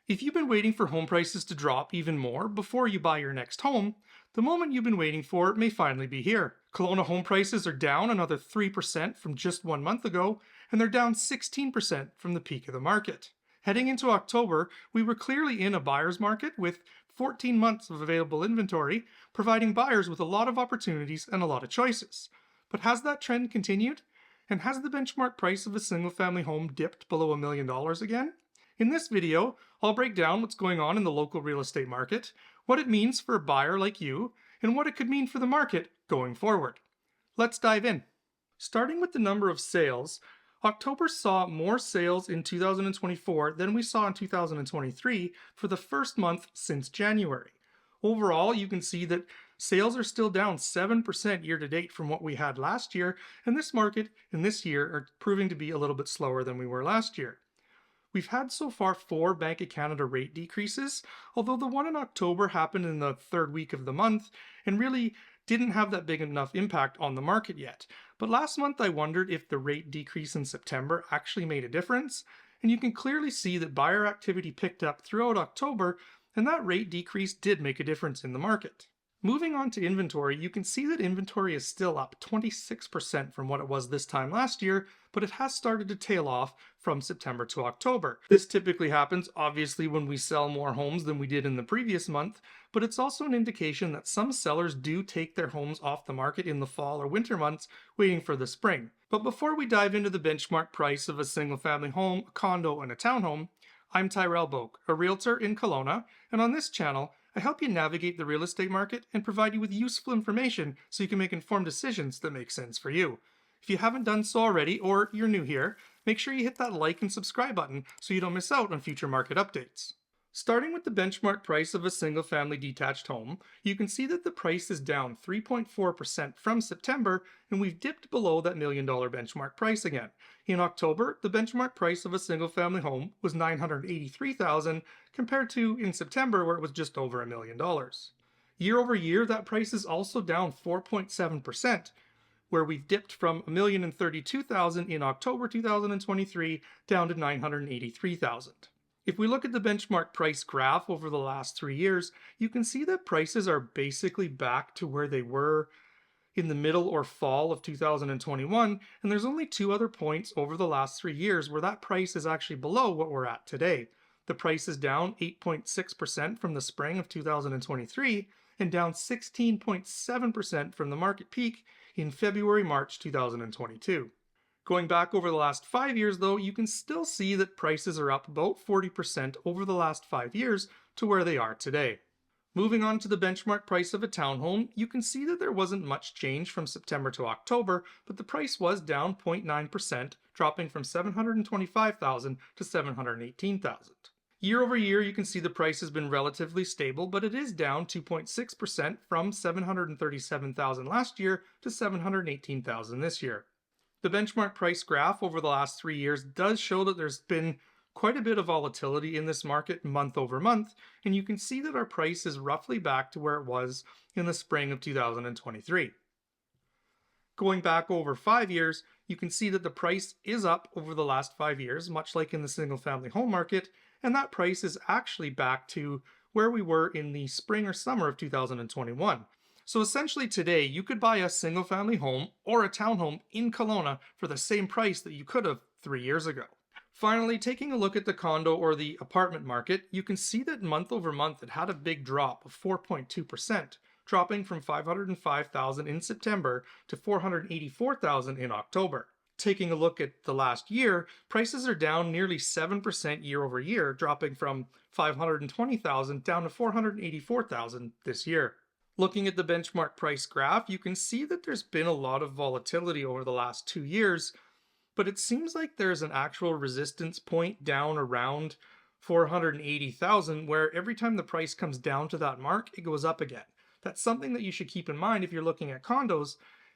If you've been waiting for home prices to drop even more before you buy your next home, the moment you've been waiting for may finally be here. Kelowna home prices are down another 3% from just 1 month ago, and they're down 16% from the peak of the market. Heading into October, we were clearly in a buyer's market with 14 months of available inventory, providing buyers with a lot of opportunities and a lot of choices. But has that trend continued? And has the benchmark price of a single family home dipped below $1 million again? In this video, I'll break down what's going on in the local real estate market, what it means for a buyer like you, and what it could mean for the market going forward. Let's dive in. Starting with the number of sales, October saw more sales in 2024 than we saw in 2023 for the first month since January. Overall, you can see that sales are still down 7% year to date from what we had last year, and this market and this year are proving to be a little bit slower than we were last year. We've had so far 4 Bank of Canada rate decreases, although the one in October happened in the third week of the month and really didn't have that big enough impact on the market yet. But last month I wondered if the rate decrease in September actually made a difference, and you can clearly see that buyer activity picked up throughout October, and that rate decrease did make a difference in the market. Moving on to inventory, you can see that inventory is still up 26% from what it was this time last year, but it has started to tail off from September to October. This typically happens, obviously, when we sell more homes than we did in the previous month, but it's also an indication that some sellers do take their homes off the market in the fall or winter months, waiting for the spring. But before we dive into the benchmark price of a single-family home, a condo, and a townhome, I'm Tyrell Boake, a realtor in Kelowna, and on this channel, I help you navigate the real estate market and provide you with useful information so you can make informed decisions that make sense for you. If you haven't done so already, or you're new here, make sure you hit that like and subscribe button so you don't miss out on future market updates. Starting with the benchmark price of a single-family detached home, you can see that the price is down 3.4% from September, and we've dipped below that $1 million benchmark price again. In October, the benchmark price of a single-family home was $983,000 compared to in September where it was just over $1 million. Year over year, that price is also down 4.7%, where we've dipped from $1,032,000 in October 2023 down to $983,000. If we look at the benchmark price graph over the last 3 years, you can see that prices are basically back to where they were in the middle or fall of 2021, and there's only 2 other points over the last 3 years where that price is actually below what we're at today. The price is down 8.6% from the spring of 2023 and down 16.7% from the market peak in February-March 2022. Going back over the last 5 years though, you can still see that prices are up about 40% over the last 5 years to where they are today. Moving on to the benchmark price of a townhome, you can see that there wasn't much change from September to October, but the price was down 0.9%, dropping from $725,000 to $718,000. Year over year, you can see the price has been relatively stable, but it is down 2.6% from $737,000 last year to $718,000 this year. The benchmark price graph over the last 3 years does show that there's been quite a bit of volatility in this market month over month, and you can see that our price is roughly back to where it was in the spring of 2023. Going back over 5 years, you can see that the price is up over the last 5 years, much like in the single-family home market, and that price is actually back to where we were in the spring or summer of 2021. So essentially today, you could buy a single-family home or a townhome in Kelowna for the same price that you could have 3 years ago. Finally, taking a look at the condo or the apartment market, you can see that month over month it had a big drop of 4.2%, dropping from $505,000 in September to $484,000 in October. Taking a look at the last year, prices are down nearly 7% year over year, dropping from $520,000 down to $484,000 this year. Looking at the benchmark price graph, you can see that there's been a lot of volatility over the last 2 years, but it seems like there's an actual resistance point down around $480,000 where every time the price comes down to that mark, it goes up again. That's something that you should keep in mind if you're looking at condos.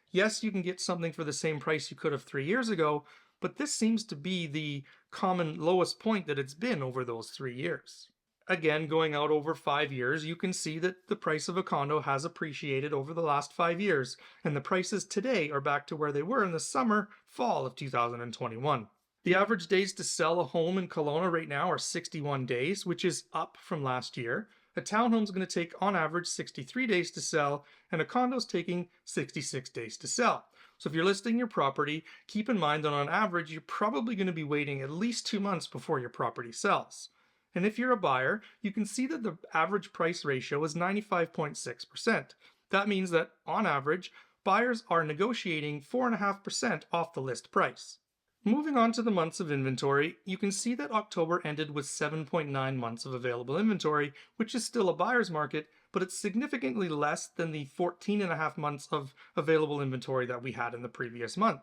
Yes, you can get something for the same price you could have 3 years ago, but this seems to be the common lowest point that it's been over those 3 years. Again, going out over 5 years, you can see that the price of a condo has appreciated over the last 5 years, and the prices today are back to where they were in the summer, fall of 2021. The average days to sell a home in Kelowna right now are 61 days, which is up from last year. A townhome is going to take on average 63 days to sell, and a condo is taking 66 days to sell. So if you're listing your property, keep in mind that on average, you're probably going to be waiting at least 2 months before your property sells. And if you're a buyer, you can see that the average price ratio is 95.6%. That means that on average, buyers are negotiating 4.5% off the list price. Moving on to the months of inventory, you can see that October ended with 7.9 months of available inventory, which is still a buyer's market, but it's significantly less than the 14.5 months of available inventory that we had in the previous month.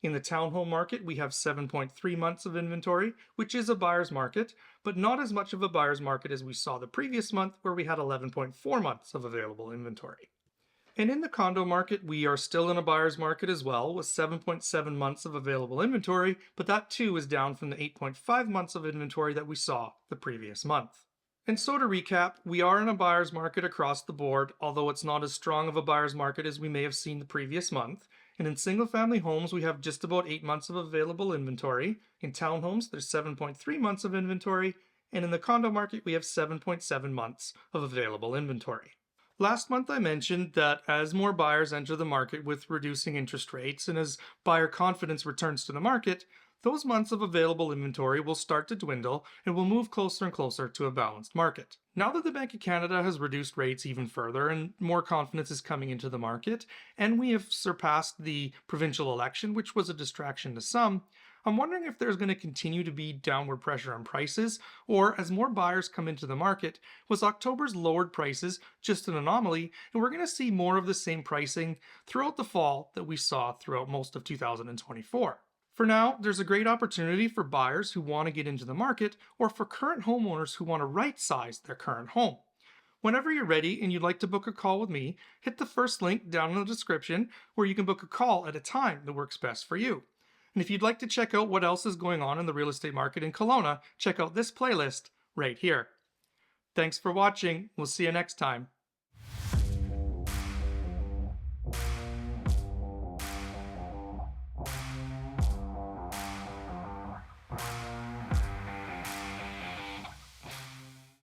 In the townhome market, we have 7.3 months of inventory, which is a buyer's market, but not as much of a buyer's market as we saw the previous month, where we had 11.4 months of available inventory. And in the condo market, we are still in a buyer's market as well, with 7.7 months of available inventory, but that too is down from the 8.5 months of inventory that we saw the previous month. And so to recap, we are in a buyer's market across the board, although it's not as strong of a buyer's market as we may have seen the previous month. And in single-family homes, we have just about 8 months of available inventory. In townhomes, there's 7.3 months of inventory. And in the condo market, we have 7.7 months of available inventory. Last month I mentioned that as more buyers enter the market with reducing interest rates and as buyer confidence returns to the market, those months of available inventory will start to dwindle and will move closer and closer to a balanced market. Now that the Bank of Canada has reduced rates even further and more confidence is coming into the market, and we have surpassed the provincial election, which was a distraction to some, I'm wondering if there's going to continue to be downward pressure on prices, or as more buyers come into the market, was October's lowered prices just an anomaly, and we're going to see more of the same pricing throughout the fall that we saw throughout most of 2024. For now, there's a great opportunity for buyers who want to get into the market, or for current homeowners who want to right-size their current home. Whenever you're ready and you'd like to book a call with me, hit the first link down in the description where you can book a call at a time that works best for you. And if you'd like to check out what else is going on in the real estate market in Kelowna, check out this playlist right here. Thanks for watching. We'll see you next time.